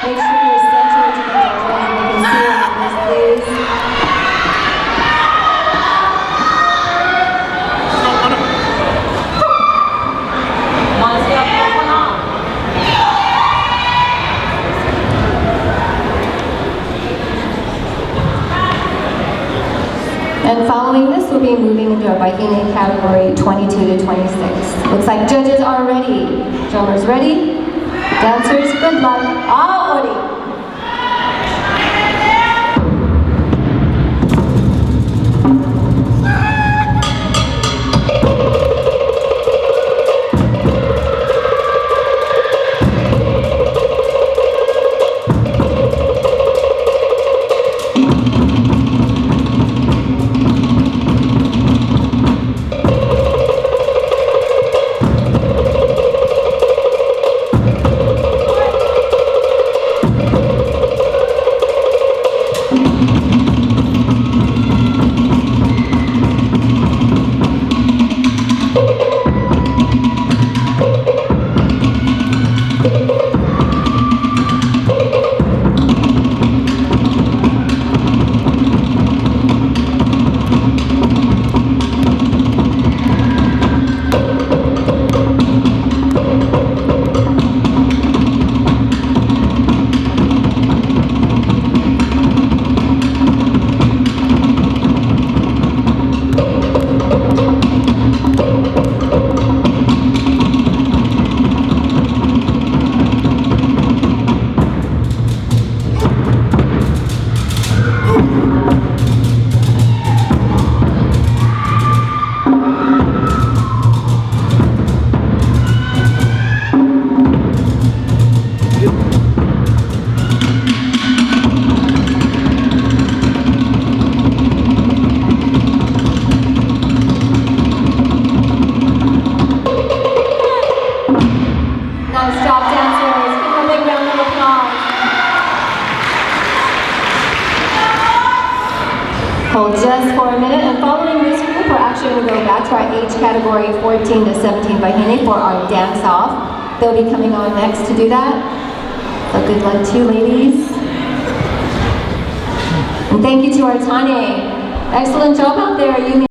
Make sure you're centered to the judges and they can see your numbers, please. And following this, we'll be moving into our Bahine category 22 to 26. Looks like judges are ready. Drummers ready? Dancers, good luck. All ready. Nice job, dancers. Give them a big round of applause. Hold just for a minute, and following this group, we're actually going to go back to our age category 14 to 17 Bahine for our dance-off. They'll be coming on next to do that. So good luck to you, ladies. And thank you to our Tane. Excellent job out there. You